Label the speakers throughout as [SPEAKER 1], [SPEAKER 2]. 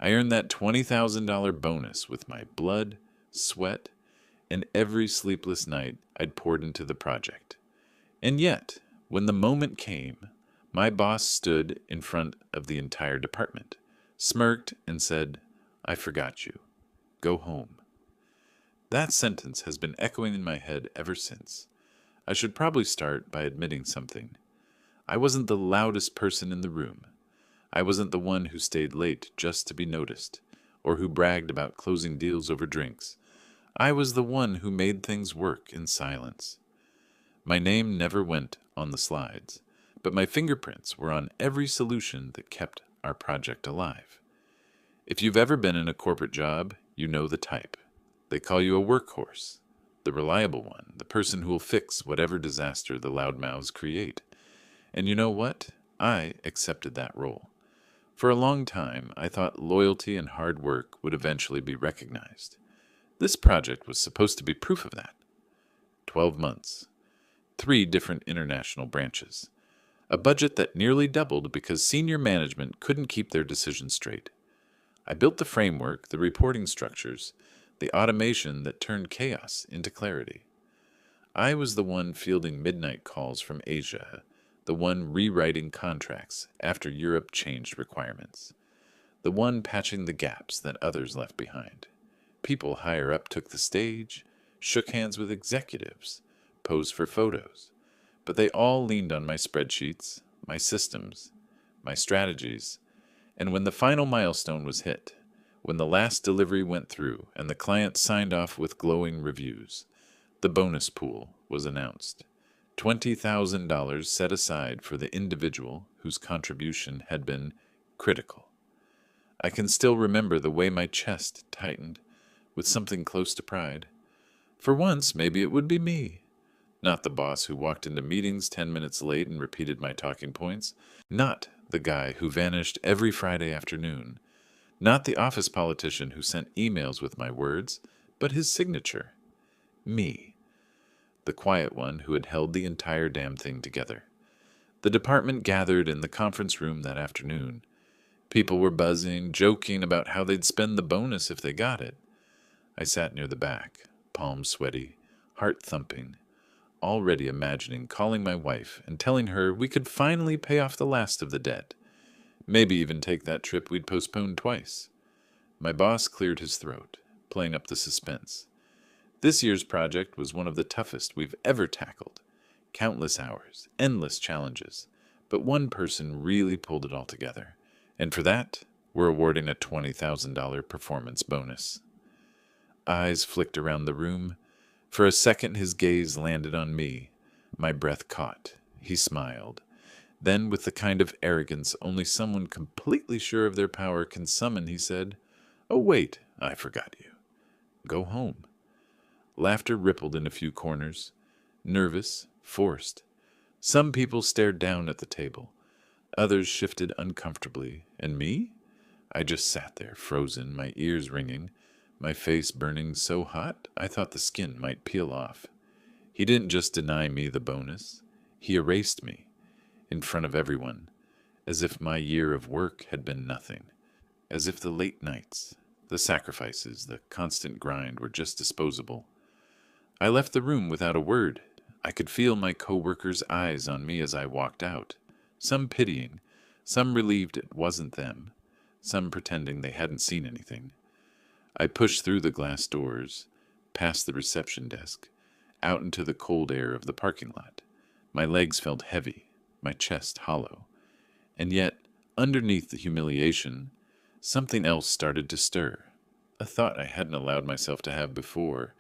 [SPEAKER 1] I earned that $20,000 bonus with my blood, sweat, and every sleepless night I'd poured into the project. And yet, when the moment came, my boss stood in front of the entire department, smirked, and said, "I forgot you. Go home." That sentence has been echoing in my head ever since. I should probably start by admitting something. I wasn't the loudest person in the room. I wasn't the one who stayed late just to be noticed, or who bragged about closing deals over drinks. I was the one who made things work in silence. My name never went on the slides, but my fingerprints were on every solution that kept our project alive. If you've ever been in a corporate job, you know the type. They call you a workhorse, the reliable one, the person who will fix whatever disaster the loudmouths create. And you know what? I accepted that role. For a long time, I thought loyalty and hard work would eventually be recognized. This project was supposed to be proof of that. 12 months. 3 different international branches. A budget that nearly doubled because senior management couldn't keep their decisions straight. I built the framework, the reporting structures, the automation that turned chaos into clarity. I was the one fielding midnight calls from Asia, the one rewriting contracts after Europe changed requirements, the one patching the gaps that others left behind. People higher up took the stage, shook hands with executives, posed for photos, but they all leaned on my spreadsheets, my systems, my strategies, and when the final milestone was hit, when the last delivery went through and the client signed off with glowing reviews, the bonus pool was announced. $20,000 set aside for the individual whose contribution had been critical. I can still remember the way my chest tightened with something close to pride. For once, maybe it would be me. Not the boss who walked into meetings 10 minutes late and repeated my talking points. Not the guy who vanished every Friday afternoon. Not the office politician who sent emails with my words, but his signature. Me. The quiet one who had held the entire damn thing together. The department gathered in the conference room that afternoon. People were buzzing, joking about how they'd spend the bonus if they got it. I sat near the back, palms sweaty, heart thumping, already imagining calling my wife and telling her we could finally pay off the last of the debt. Maybe even take that trip we'd postponed twice. My boss cleared his throat, playing up the suspense. This year's project was one of the toughest we've ever tackled. Countless hours, endless challenges, but one person really pulled it all together. And for that, we're awarding a $20,000 performance bonus. Eyes flicked around the room. For a second, his gaze landed on me. My breath caught. He smiled. Then, with the kind of arrogance only someone completely sure of their power can summon, he said, "Oh, wait, I forgot you. Go home." Laughter rippled in a few corners. Nervous, forced. Some people stared down at the table. Others shifted uncomfortably. And me? I just sat there, frozen, my ears ringing, my face burning so hot I thought the skin might peel off. He didn't just deny me the bonus. He erased me, in front of everyone, as if my year of work had been nothing, as if the late nights, the sacrifices, the constant grind were just disposable. I left the room without a word. I could feel my co-workers' eyes on me as I walked out, some pitying, some relieved it wasn't them, some pretending they hadn't seen anything. I pushed through the glass doors, past the reception desk, out into the cold air of the parking lot. My legs felt heavy, my chest hollow. And yet, underneath the humiliation, something else started to stir. A thought I hadn't allowed myself to have before.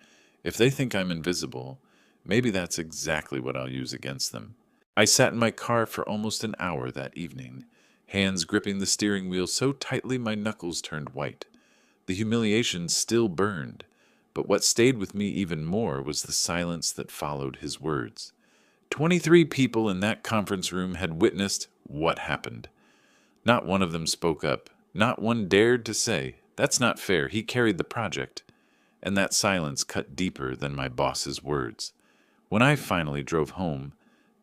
[SPEAKER 1] If they think I'm invisible, maybe that's exactly what I'll use against them. I sat in my car for almost an hour that evening, hands gripping the steering wheel so tightly my knuckles turned white. The humiliation still burned, but what stayed with me even more was the silence that followed his words. 23 people in that conference room had witnessed what happened. Not one of them spoke up. Not one dared to say, "That's not fair, he carried the project." And that silence cut deeper than my boss's words. When I finally drove home,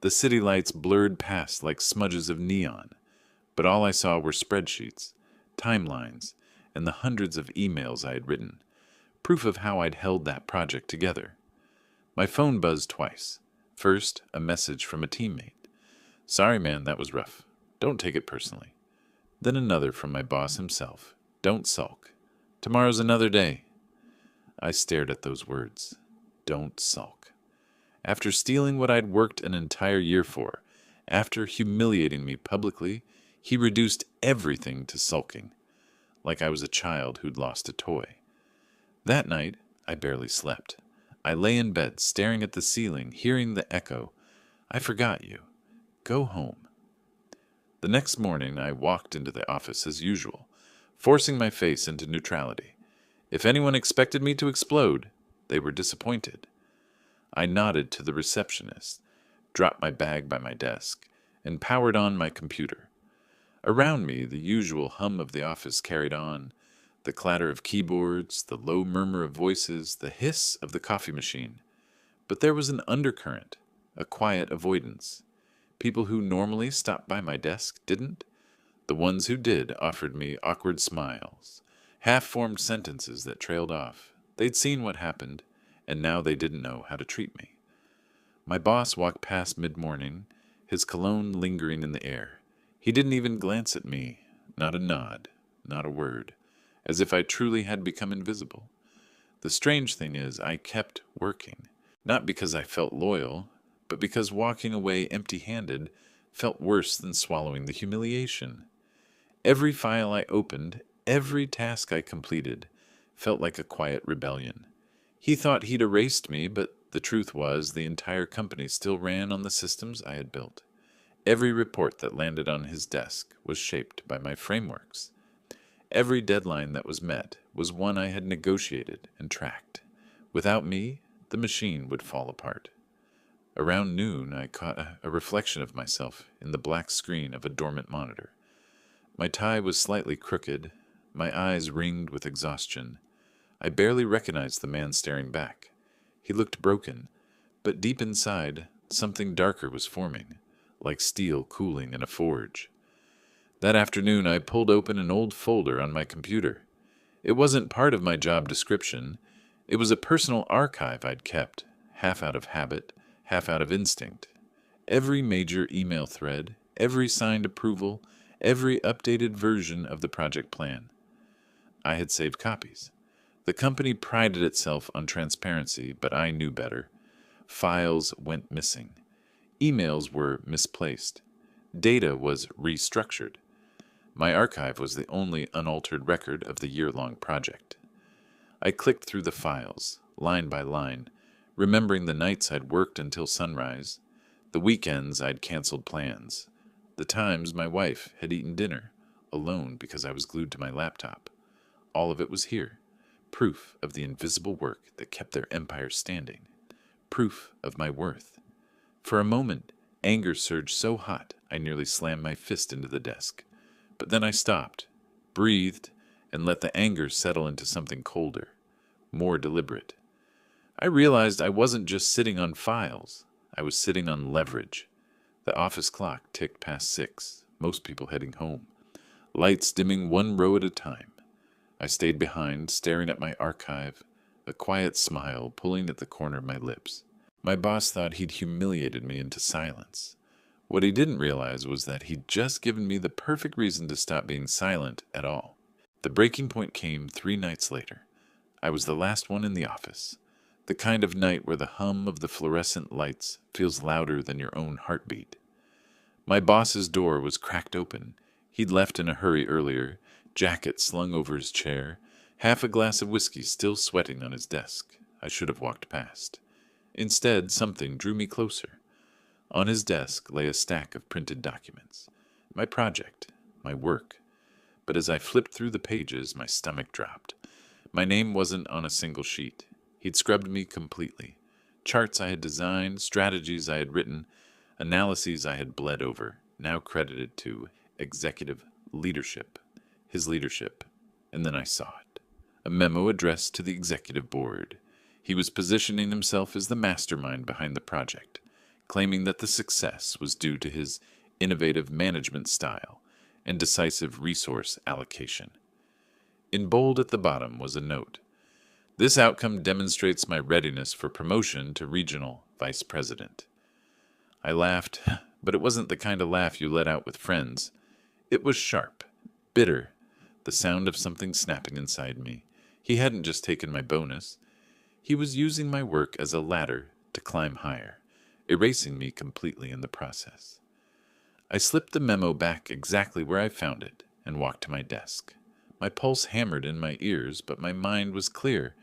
[SPEAKER 1] the city lights blurred past like smudges of neon, but all I saw were spreadsheets, timelines, and the hundreds of emails I had written, proof of how I'd held that project together. My phone buzzed twice. First, a message from a teammate. "Sorry, man, that was rough. Don't take it personally." Then another from my boss himself. "Don't sulk. Tomorrow's another day." I stared at those words. Don't sulk. After stealing what I'd worked an entire year for, after humiliating me publicly, he reduced everything to sulking, like I was a child who'd lost a toy. That night, I barely slept. I lay in bed, staring at the ceiling, hearing the echo. "I forgot you. Go home." The next morning, I walked into the office as usual, forcing my face into neutrality. If anyone expected me to explode, they were disappointed. I nodded to the receptionist, dropped my bag by my desk, and powered on my computer. Around me, the usual hum of the office carried on, the clatter of keyboards, the low murmur of voices, the hiss of the coffee machine. But there was an undercurrent, a quiet avoidance. People who normally stopped by my desk didn't. The ones who did offered me awkward smiles, half-formed sentences that trailed off. They'd seen what happened, and now they didn't know how to treat me. My boss walked past mid-morning, his cologne lingering in the air. He didn't even glance at me, not a nod, not a word, as if I truly had become invisible. The strange thing is, I kept working, not because I felt loyal, but because walking away empty-handed felt worse than swallowing the humiliation. Every file I opened, every task I completed, felt like a quiet rebellion. He thought he'd erased me, but the truth was the entire company still ran on the systems I had built. Every report that landed on his desk was shaped by my frameworks. Every deadline that was met was one I had negotiated and tracked. Without me, the machine would fall apart. Around noon, I caught a reflection of myself in the black screen of a dormant monitor. My tie was slightly crooked, my eyes ringed with exhaustion. I barely recognized the man staring back. He looked broken, but deep inside, something darker was forming, like steel cooling in a forge. That afternoon, I pulled open an old folder on my computer. It wasn't part of my job description. It was a personal archive I'd kept, half out of habit, half out of instinct. Every major email thread, every signed approval, every updated version of the project plan. I had saved copies. The company prided itself on transparency, but I knew better. Files went missing. Emails were misplaced. Data was restructured. My archive was the only unaltered record of the year-long project. I clicked through the files, line by line, remembering the nights I'd worked until sunrise, the weekends I'd canceled plans, the times my wife had eaten dinner, alone because I was glued to my laptop. All of it was here, proof of the invisible work that kept their empire standing, proof of my worth. For a moment, anger surged so hot I nearly slammed my fist into the desk. But then I stopped, breathed, and let the anger settle into something colder, more deliberate. I realized I wasn't just sitting on files. I was sitting on leverage. The office clock ticked past 6, most people heading home, lights dimming one row at a time. I stayed behind, staring at my archive, a quiet smile pulling at the corner of my lips. My boss thought he'd humiliated me into silence. What he didn't realize was that he'd just given me the perfect reason to stop being silent at all. The breaking point came 3 nights later. I was the last one in the office, the kind of night where the hum of the fluorescent lights feels louder than your own heartbeat. My boss's door was cracked open. He'd left in a hurry earlier, jacket slung over his chair, half a glass of whiskey still sweating on his desk. I should have walked past. Instead, something drew me closer. On his desk lay a stack of printed documents. My project, my work. But as I flipped through the pages, my stomach dropped. My name wasn't on a single sheet. He'd scrubbed me completely. Charts I had designed, strategies I had written, analyses I had bled over, now credited to executive leadership, his leadership. And then I saw it. A memo addressed to the executive board. He was positioning himself as the mastermind behind the project, claiming that the success was due to his innovative management style and decisive resource allocation. In bold at the bottom was a note. This outcome demonstrates my readiness for promotion to regional vice president. I laughed, but it wasn't the kind of laugh you let out with friends. It was sharp, bitter, the sound of something snapping inside me. He hadn't just taken my bonus. He was using my work as a ladder to climb higher, erasing me completely in the process. I slipped the memo back exactly where I found it and walked to my desk. My pulse hammered in my ears, but my mind was clear,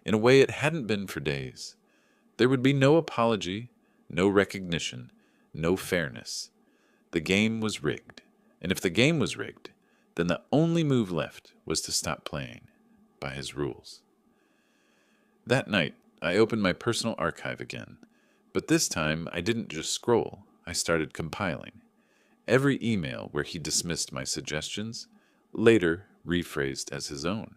[SPEAKER 1] in a way it hadn't been for days. There would be no apology, no recognition, no fairness. The game was rigged, and if the game was rigged, then the only move left was to stop playing by his rules. That night, I opened my personal archive again, but this time I didn't just scroll, I started compiling. Every email where he dismissed my suggestions, later rephrased as his own.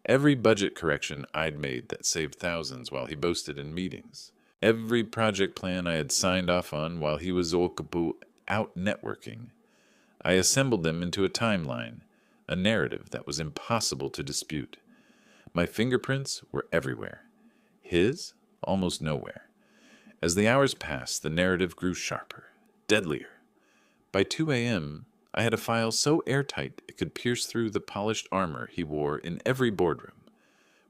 [SPEAKER 1] Every budget correction I'd made that saved thousands while he boasted in meetings. Every project plan I had signed off on while he was out networking. I assembled them into a timeline, a narrative that was impossible to dispute. My fingerprints were everywhere. His, almost nowhere. As the hours passed, the narrative grew sharper, deadlier. By 2 a.m., I had a file so airtight it could pierce through the polished armor he wore in every boardroom.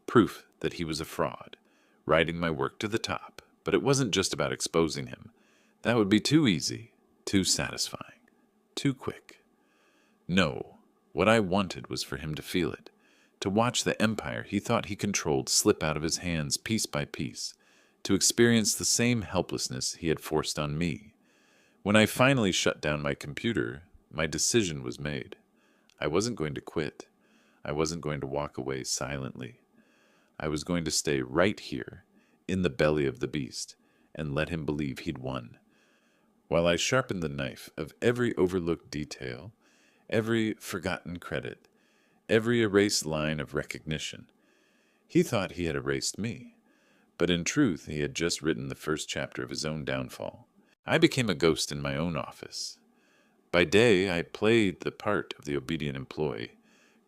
[SPEAKER 1] Proof that he was a fraud, riding my work to the top. But it wasn't just about exposing him. That would be too easy, too satisfying, too quick. No, what I wanted was for him to feel it, to watch the empire he thought he controlled slip out of his hands piece by piece, to experience the same helplessness he had forced on me. When I finally shut down my computer, my decision was made. I wasn't going to quit. I wasn't going to walk away silently. I was going to stay right here, in the belly of the beast, and let him believe he'd won. While I sharpened the knife of every overlooked detail, every forgotten credit, every erased line of recognition, he thought he had erased me. But in truth, he had just written the first chapter of his own downfall. I became a ghost in my own office. By day, I played the part of the obedient employee,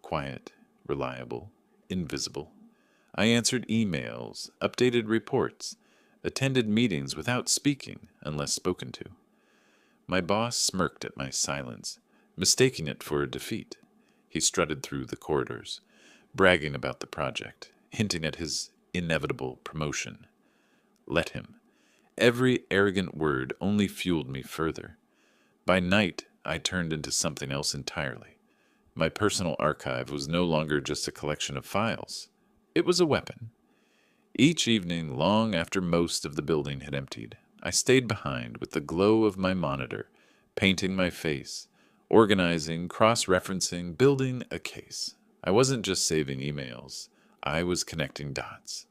[SPEAKER 1] quiet, reliable, invisible. I answered emails, updated reports, attended meetings without speaking unless spoken to. My boss smirked at my silence, mistaking it for a defeat. He strutted through the corridors, bragging about the project, hinting at his inevitable promotion. Let him. Every arrogant word only fueled me further. By night, I turned into something else entirely. My personal archive was no longer just a collection of files. It was a weapon. Each evening, long after most of the building had emptied, I stayed behind with the glow of my monitor, painting my face, organizing, cross-referencing, building a case. I wasn't just saving emails. I was connecting dots.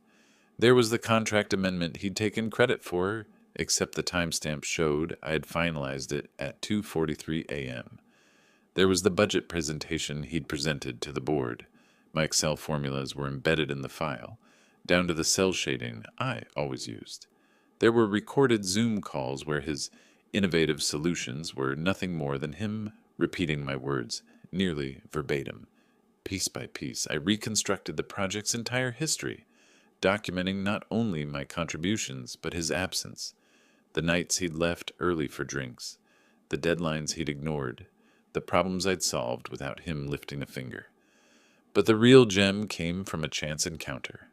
[SPEAKER 1] There was the contract amendment he'd taken credit for, except the timestamp showed I had finalized it at 2:43 a.m. There was the budget presentation he'd presented to the board. My Excel formulas were embedded in the file, down to the cell shading I always used. There were recorded Zoom calls where his innovative solutions were nothing more than him repeating my words, nearly verbatim. Piece by piece, I reconstructed the project's entire history, documenting not only my contributions, but his absence, the nights he'd left early for drinks, the deadlines he'd ignored, the problems I'd solved without him lifting a finger. But the real gem came from a chance encounter.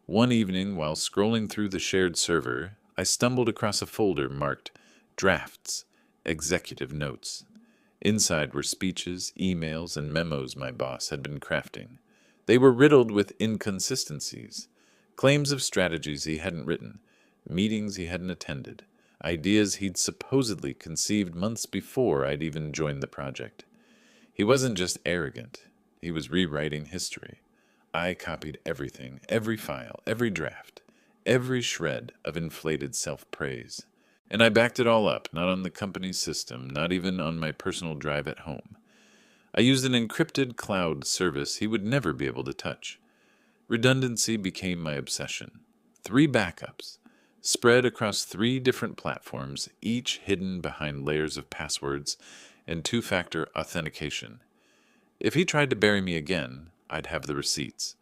[SPEAKER 1] One evening, while scrolling through the shared server, I stumbled across a folder marked Drafts, Executive Notes. Inside were speeches, emails, and memos my boss had been crafting. They were riddled with inconsistencies, claims of strategies he hadn't written, meetings he hadn't attended, ideas he'd supposedly conceived months before I'd even joined the project. He wasn't just arrogant. He was rewriting history. I copied everything, every file, every draft, every shred of inflated self-praise. And I backed it all up, not on the company's system, not even on my personal drive at home. I used an encrypted cloud service he would never be able to touch. Redundancy became my obsession. 3 backups, spread across 3 different platforms, each hidden behind layers of passwords and 2-factor authentication. If he tried to bury me again, I'd have the receipts.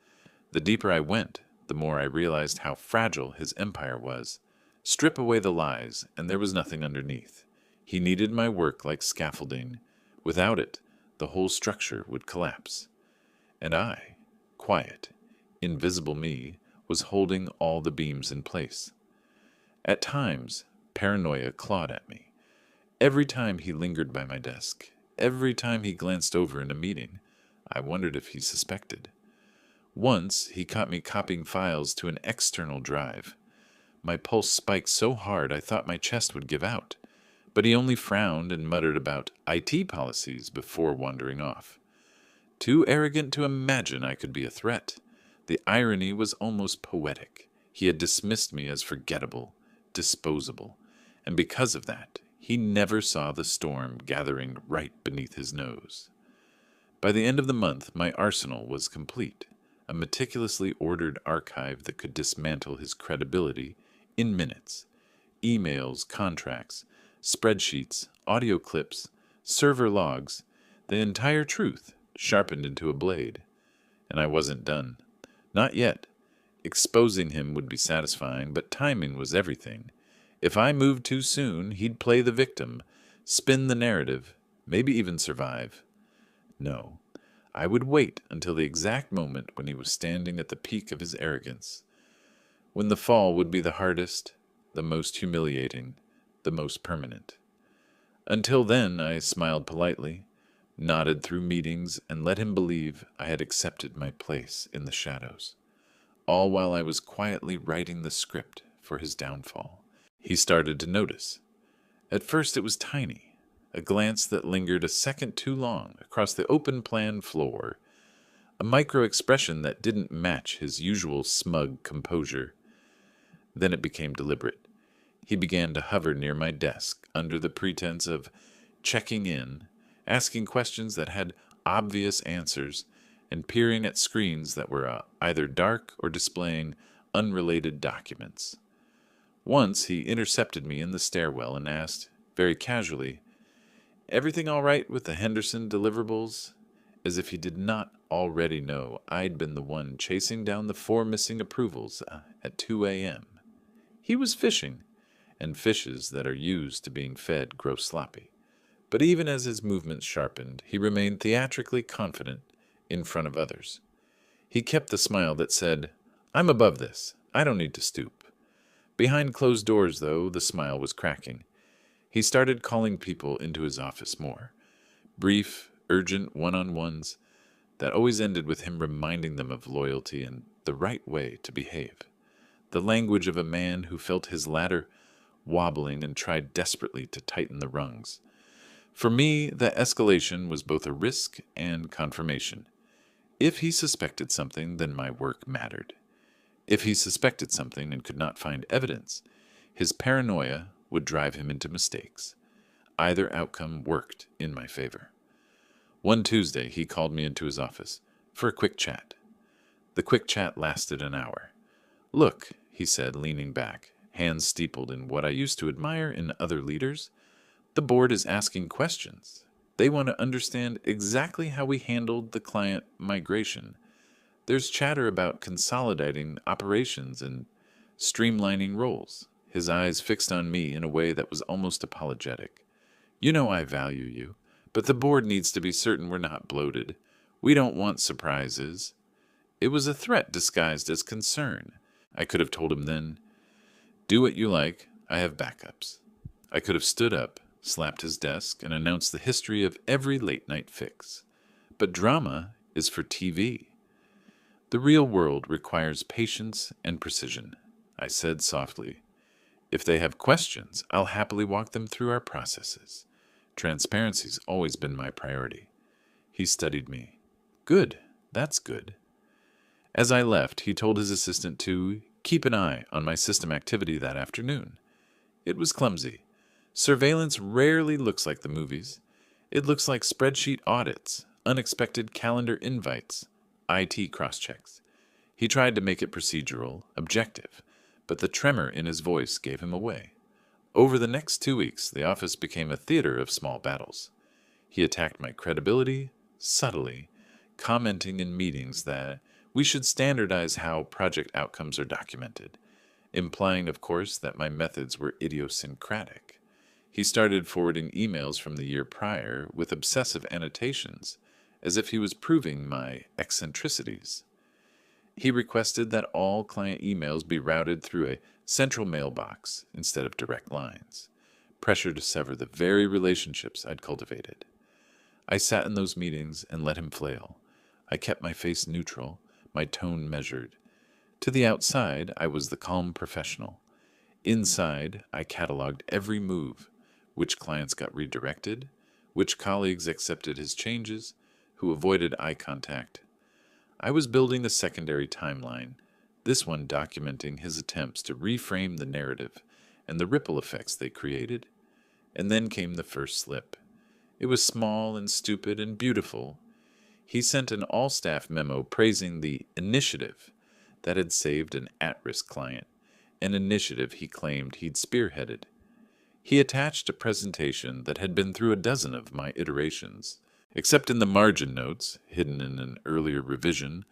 [SPEAKER 1] The deeper I went, the more I realized how fragile his empire was. Strip away the lies, and there was nothing underneath. He needed my work like scaffolding. Without it, the whole structure would collapse. And I, quiet, invisible me, was holding all the beams in place. At times, paranoia clawed at me. Every time he lingered by my desk, every time he glanced over in a meeting, I wondered if he suspected. Once, he caught me copying files to an external drive. My pulse spiked so hard I thought my chest would give out, but he only frowned and muttered about IT policies before wandering off. Too arrogant to imagine I could be a threat. The irony was almost poetic. He had dismissed me as forgettable, disposable, and because of that, he never saw the storm gathering right beneath his nose. By the end of the month, my arsenal was complete, a meticulously ordered archive that could dismantle his credibility in minutes. Emails, contracts, spreadsheets, audio clips, server logs, the entire truth sharpened into a blade. And I wasn't done. Not yet. Exposing him would be satisfying, but timing was everything. If I moved too soon, he'd play the victim, spin the narrative, maybe even survive. No, I would wait until the exact moment when he was standing at the peak of his arrogance, when the fall would be the hardest, the most humiliating, the most permanent. Until then, I smiled politely, nodded through meetings, and let him believe I had accepted my place in the shadows, all while I was quietly writing the script for his downfall. He started to notice. At first it was tiny, a glance that lingered a second too long across the open-plan floor, a micro-expression that didn't match his usual smug composure. Then it became deliberate. He began to hover near my desk under the pretense of checking in, asking questions that had obvious answers, and peering at screens that were either dark or displaying unrelated documents. Once he intercepted me in the stairwell and asked, very casually, "Everything all right with the Henderson deliverables?" As if he did not already know I'd been the one chasing down the 4 missing approvals at 2 a.m. He was fishing, and fishes that are used to being fed grow sloppy. But even as his movements sharpened, he remained theatrically confident in front of others. He kept the smile that said, "I'm above this. I don't need to stoop." Behind closed doors, though, the smile was cracking. He started calling people into his office more. Brief, urgent one-on-ones that always ended with him reminding them of loyalty and the right way to behave. The language of a man who felt his ladder wobbling and tried desperately to tighten the rungs. For me, the escalation was both a risk and confirmation. If he suspected something, then my work mattered. If he suspected something and could not find evidence, his paranoia would drive him into mistakes. Either outcome worked in my favor. One Tuesday, he called me into his office for a quick chat. The quick chat lasted an hour. "Look," he said, leaning back, hands steepled in what I used to admire in other leaders, "the board is asking questions. They want to understand exactly how we handled the client migration. There's chatter about consolidating operations and streamlining roles." His eyes fixed on me in a way that was almost apologetic. "You know I value you, but the board needs to be certain we're not bloated. We don't want surprises." It was a threat disguised as concern. I could have told him then, "Do what you like, I have backups." I could have stood up, slapped his desk, and announced the history of every late-night fix. But drama is for TV. The real world requires patience and precision. I said softly, "If they have questions, I'll happily walk them through our processes. Transparency's always been my priority." He studied me. "Good, that's good." As I left, he told his assistant to keep an eye on my system activity that afternoon. It was clumsy. Surveillance rarely looks like the movies. It looks like spreadsheet audits, unexpected calendar invites, IT cross-checks. He tried to make it procedural, objective, but the tremor in his voice gave him away. Over the next 2 weeks, the office became a theater of small battles. He attacked my credibility, subtly, commenting in meetings that we should standardize how project outcomes are documented, implying, of course, that my methods were idiosyncratic. He started forwarding emails from the year prior with obsessive annotations, as if he was proving my eccentricities. He requested that all client emails be routed through a central mailbox instead of direct lines, pressure to sever the very relationships I'd cultivated. I sat in those meetings and let him flail. I kept my face neutral, my tone measured. To the outside, I was the calm professional. Inside, I cataloged every move, which clients got redirected, which colleagues accepted his changes, who avoided eye contact. I was building the secondary timeline, this one documenting his attempts to reframe the narrative and the ripple effects they created. And then came the first slip. It was small and stupid and beautiful. He sent an all-staff memo praising the initiative that had saved an at-risk client, an initiative he claimed he'd spearheaded. He attached a presentation that had been through a dozen of my iterations, except in the margin notes, hidden in an earlier revision,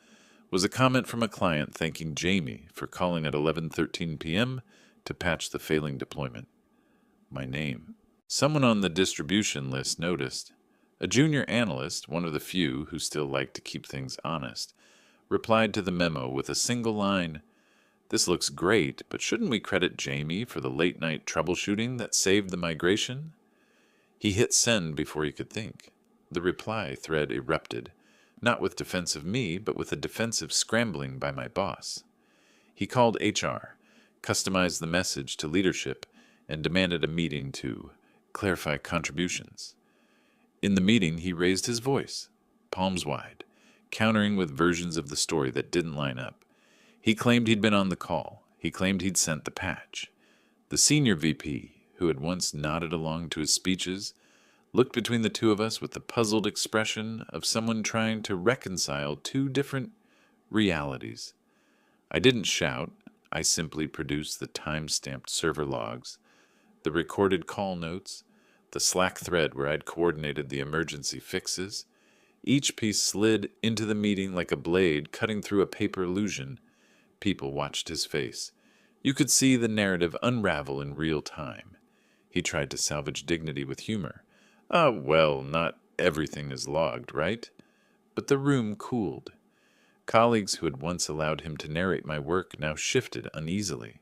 [SPEAKER 1] was a comment from a client thanking Jamie for calling at 11:13 p.m. to patch the failing deployment. My name. Someone on the distribution list noticed. A junior analyst, one of the few who still liked to keep things honest, replied to the memo with a single line, "This looks great, but shouldn't we credit Jamie for the late-night troubleshooting that saved the migration?" He hit send before he could think. The reply thread erupted, not with defense of me, but with a defensive scrambling by my boss. He called HR, customized the message to leadership, and demanded a meeting to clarify contributions. In the meeting, he raised his voice, palms wide, countering with versions of the story that didn't line up. He claimed he'd been on the call. He claimed he'd sent the patch. The senior VP, who had once nodded along to his speeches, looked between the two of us with the puzzled expression of someone trying to reconcile two different realities. I didn't shout. I simply produced the time-stamped server logs, the recorded call notes, the Slack thread where I'd coordinated the emergency fixes. Each piece slid into the meeting like a blade cutting through a paper illusion. People watched his face. You could see the narrative unravel in real time. He tried to salvage dignity with humor. Well, not everything is logged, right? But the room cooled. Colleagues who had once allowed him to narrate my work now shifted uneasily.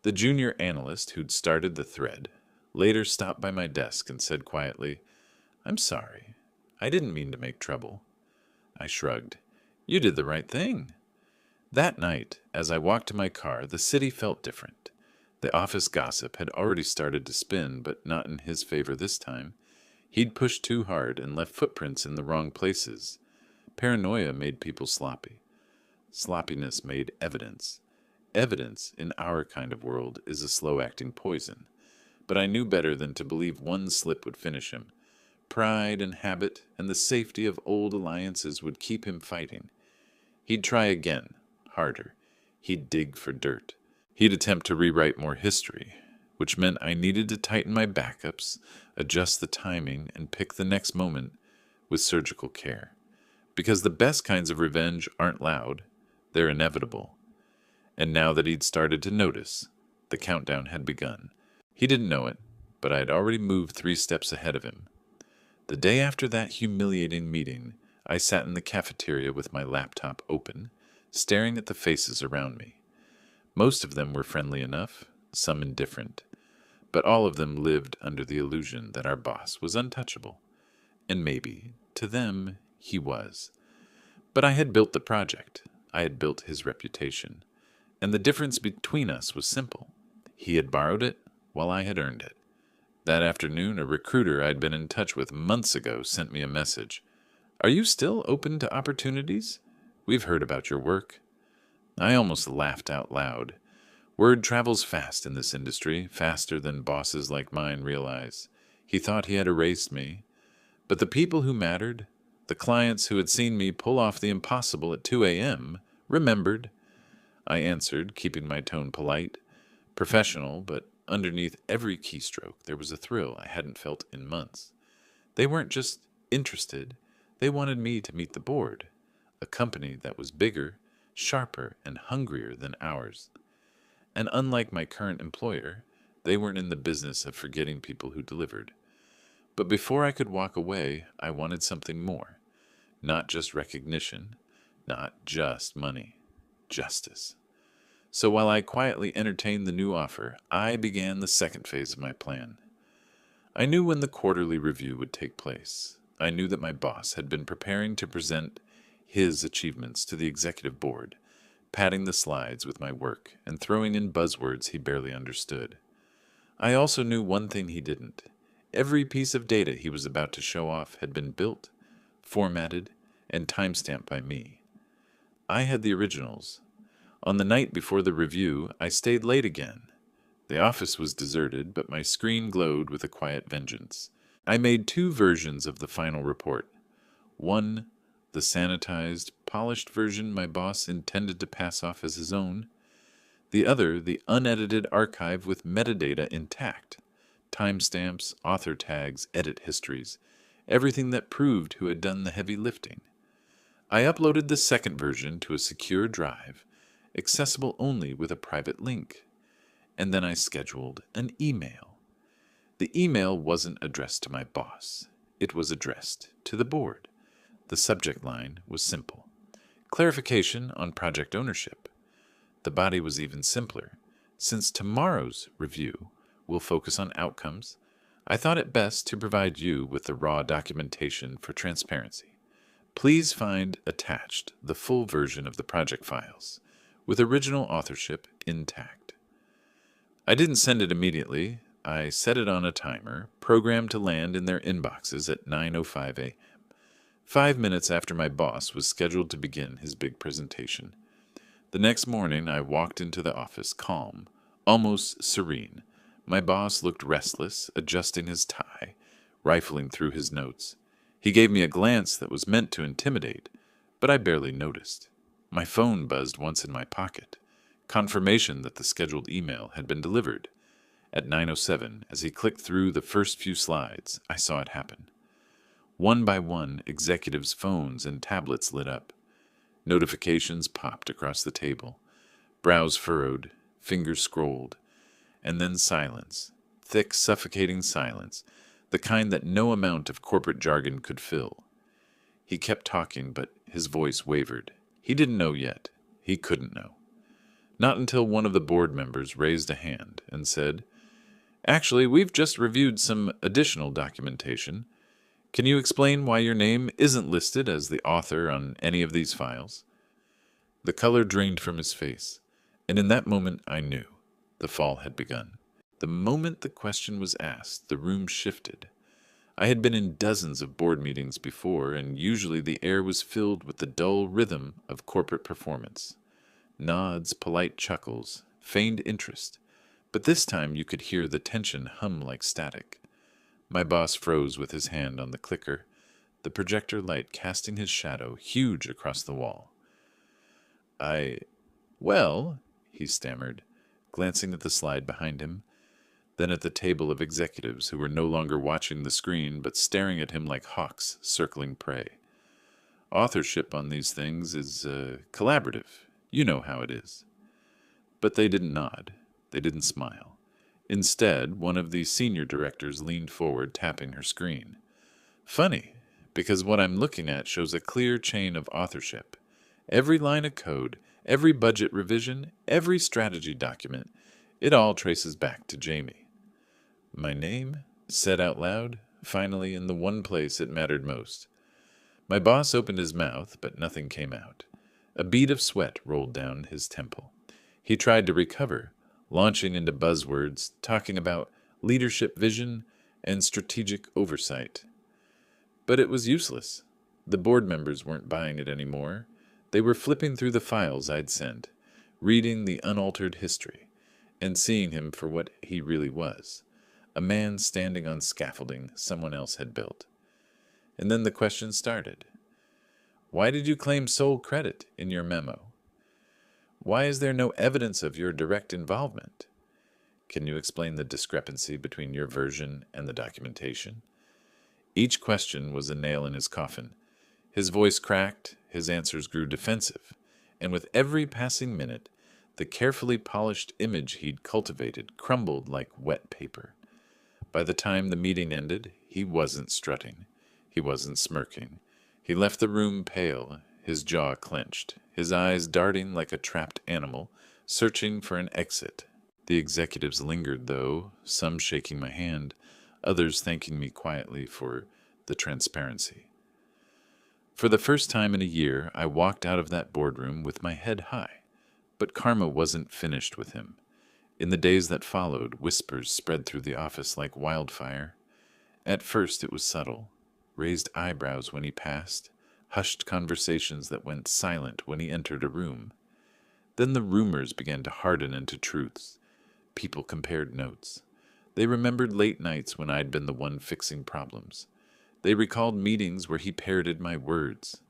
[SPEAKER 1] The junior analyst who'd started the thread later stopped by my desk and said quietly, "I'm sorry. I didn't mean to make trouble." I shrugged. "You did the right thing." That night, as I walked to my car, the city felt different. The office gossip had already started to spin, but not in his favor this time. He'd pushed too hard and left footprints in the wrong places. Paranoia made people sloppy. Sloppiness made evidence. Evidence, in our kind of world, is a slow-acting poison. But I knew better than to believe one slip would finish him. Pride and habit and the safety of old alliances would keep him fighting. He'd try again, harder. He'd dig for dirt. He'd attempt to rewrite more history, which meant I needed to tighten my backups, adjust the timing, and pick the next moment with surgical care. Because the best kinds of revenge aren't loud, they're inevitable. And now that he'd started to notice, the countdown had begun. He didn't know it, but I had already moved 3 steps ahead of him. The day after that humiliating meeting, I sat in the cafeteria with my laptop open, staring at the faces around me. Most of them were friendly enough, some indifferent, but all of them lived under the illusion that our boss was untouchable. And maybe, to them, he was. But I had built the project. I had built his reputation. And the difference between us was simple. He had borrowed it, while I had earned it. That afternoon, a recruiter I'd been in touch with months ago sent me a message. "Are you still open to opportunities? We've heard about your work." I almost laughed out loud. Word travels fast in this industry, faster than bosses like mine realize. He thought he had erased me. But the people who mattered, the clients who had seen me pull off the impossible at 2 a.m., remembered. I answered, keeping my tone polite, professional, but underneath every keystroke there was a thrill I hadn't felt in months. They weren't just interested, They wanted me to meet the board, a company that was bigger, sharper, and hungrier than ours. And unlike my current employer, they weren't in the business of forgetting people who delivered. But before I could walk away, I wanted something more. Not just recognition, not just money, justice. So while I quietly entertained the new offer, I began the second phase of my plan. I knew when the quarterly review would take place. I knew that my boss had been preparing to present his achievements to the executive board, padding the slides with my work and throwing in buzzwords he barely understood. I also knew one thing he didn't. Every piece of data he was about to show off had been built, formatted, and timestamped by me. I had the originals. On the night before the review, I stayed late again. The office was deserted, but my screen glowed with a quiet vengeance. I made 2 versions of the final report. One, the sanitized, polished version my boss intended to pass off as his own. The other, the unedited archive with metadata intact. Timestamps, author tags, edit histories, everything that proved who had done the heavy lifting. I uploaded the second version to a secure drive, accessible only with a private link. And then I scheduled an email. The email wasn't addressed to my boss. It was addressed to the board. The subject line was simple: clarification on project ownership. The body was even simpler. Since tomorrow's review will focus on outcomes, I thought it best to provide you with the raw documentation for transparency. Please find attached the full version of the project files, with original authorship intact. I didn't send it immediately. I set it on a timer, programmed to land in their inboxes at 9:05 a.m., 5 minutes after my boss was scheduled to begin his big presentation. The next morning, I walked into the office calm, almost serene. My boss looked restless, adjusting his tie, rifling through his notes. He gave me a glance that was meant to intimidate, but I barely noticed. My phone buzzed once in my pocket, confirmation that the scheduled email had been delivered. At 9:07, as he clicked through the first few slides, I saw it happen. One by one, executives' phones and tablets lit up. Notifications popped across the table. Brows furrowed, fingers scrolled, and then silence, thick, suffocating silence, the kind that no amount of corporate jargon could fill. He kept talking, but his voice wavered. He didn't know yet. He couldn't know. Not until one of the board members raised a hand and said, "Actually, we've just reviewed some additional documentation. Can you explain why your name isn't listed as the author on any of these files?" The color drained from his face, and in that moment I knew the fall had begun. The moment the question was asked, the room shifted. I had been in dozens of board meetings before, and usually the air was filled with the dull rhythm of corporate performance. Nods, polite chuckles, feigned interest. But this time you could hear the tension hum like static. My boss froze with his hand on the clicker, the projector light casting his shadow huge across the wall. Well, he stammered, glancing at the slide behind him, then at the table of executives who were no longer watching the screen but staring at him like hawks circling prey. Authorship on these things is collaborative. You know how it is. But they didn't nod. They didn't smile. Instead, one of the senior directors leaned forward, tapping her screen. Funny, because what I'm looking at shows a clear chain of authorship. Every line of code, every budget revision, every strategy document, it all traces back to Jamie. My name, said out loud, finally in the one place it mattered most. My boss opened his mouth, but nothing came out. A bead of sweat rolled down his temple. He tried to recover, launching into buzzwords, talking about leadership vision and strategic oversight. But it was useless. The board members weren't buying it anymore. They were flipping through the files I'd sent, reading the unaltered history, and seeing him for what he really was, a man standing on scaffolding someone else had built. And then the question started. Why did you claim sole credit in your memo? Why is there no evidence of your direct involvement? Can you explain the discrepancy between your version and the documentation? Each question was a nail in his coffin. His voice cracked, his answers grew defensive, and with every passing minute, the carefully polished image he'd cultivated crumbled like wet paper. By the time the meeting ended, he wasn't strutting. He wasn't smirking. He left the room pale, his jaw clenched, his eyes darting like a trapped animal, searching for an exit. The executives lingered, though, some shaking my hand, others thanking me quietly for the transparency. For the first time in a year, I walked out of that boardroom with my head high. But karma wasn't finished with him. In the days that followed, whispers spread through the office like wildfire. At first it was subtle, raised eyebrows when he passed, hushed conversations that went silent when he entered a room. Then the rumors began to harden into truths. People compared notes. They remembered late nights when I'd been the one fixing problems. They recalled meetings where he parroted my words.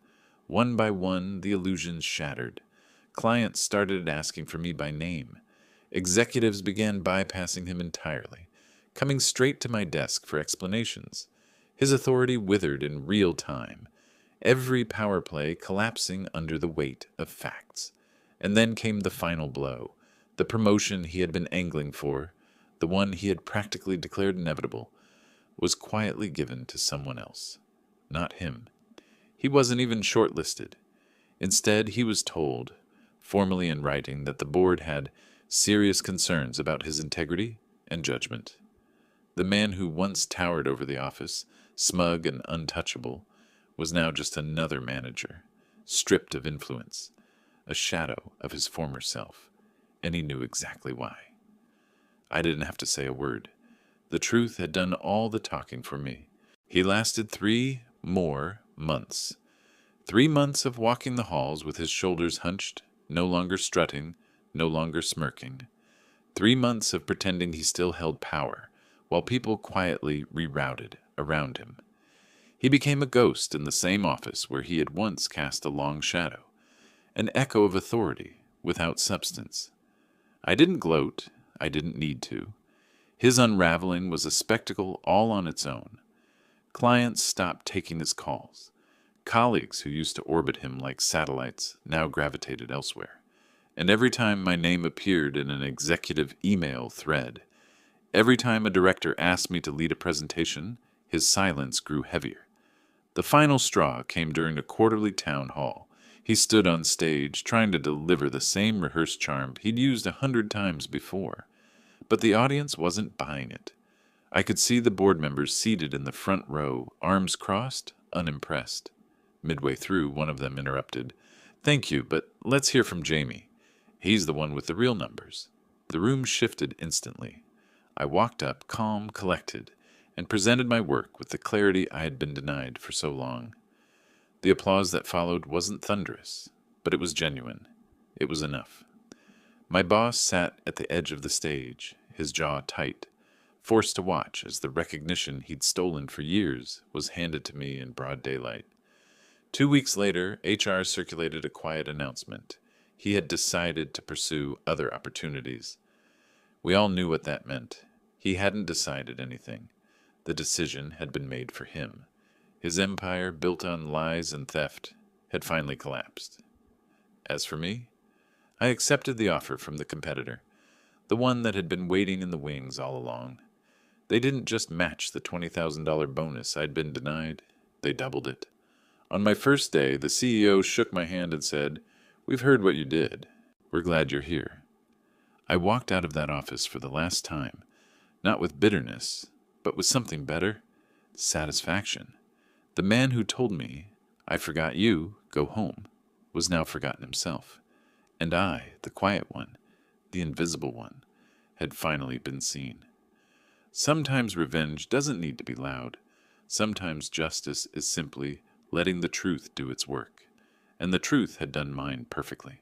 [SPEAKER 1] One by one, the illusions shattered. Clients started asking for me by name. Executives began bypassing him entirely, coming straight to my desk for explanations. His authority withered in real time, every power play collapsing under the weight of facts. And then came the final blow, the promotion he had been angling for, the one he had practically declared inevitable, was quietly given to someone else. Not him. He wasn't even shortlisted. Instead, he was told, formally in writing, that the board had serious concerns about his integrity and judgment. The man who once towered over the office, smug and untouchable, was now just another manager, stripped of influence, a shadow of his former self, and he knew exactly why. I didn't have to say a word. The truth had done all the talking for me. He lasted 3 more months. 3 months of walking the halls with his shoulders hunched, no longer strutting, no longer smirking. 3 months of pretending he still held power, while people quietly rerouted around him. He became a ghost in the same office where he had once cast a long shadow, an echo of authority without substance. I didn't gloat. I didn't need to. His unraveling was a spectacle all on its own. Clients stopped taking his calls. Colleagues who used to orbit him like satellites now gravitated elsewhere. And every time my name appeared in an executive email thread, every time a director asked me to lead a presentation, his silence grew heavier. The final straw came during a quarterly town hall. He stood on stage, trying to deliver the same rehearsed charm he'd used 100 times before. But the audience wasn't buying it. I could see the board members seated in the front row, arms crossed, unimpressed. Midway through, one of them interrupted. "Thank you, but let's hear from Jamie. He's the one with the real numbers." The room shifted instantly. I walked up, calm, collected, and presented my work with the clarity I had been denied for so long. The applause that followed wasn't thunderous, but it was genuine. It was enough. My boss sat at the edge of the stage, his jaw tight, forced to watch as the recognition he'd stolen for years was handed to me in broad daylight. 2 weeks later, HR circulated a quiet announcement. He had decided to pursue other opportunities. We all knew what that meant. He hadn't decided anything. The decision had been made for him. His empire, built on lies and theft, had finally collapsed. As for me, I accepted the offer from the competitor, the one that had been waiting in the wings all along. They didn't just match the $20,000 bonus I'd been denied, they doubled it. On my first day, the CEO shook my hand and said, "We've heard what you did. We're glad you're here." I walked out of that office for the last time, not with bitterness, but with something better, satisfaction. The man who told me, "I forgot you, go home," was now forgotten himself. And I, the quiet one, the invisible one, had finally been seen. Sometimes revenge doesn't need to be loud. Sometimes justice is simply letting the truth do its work. And the truth had done mine perfectly.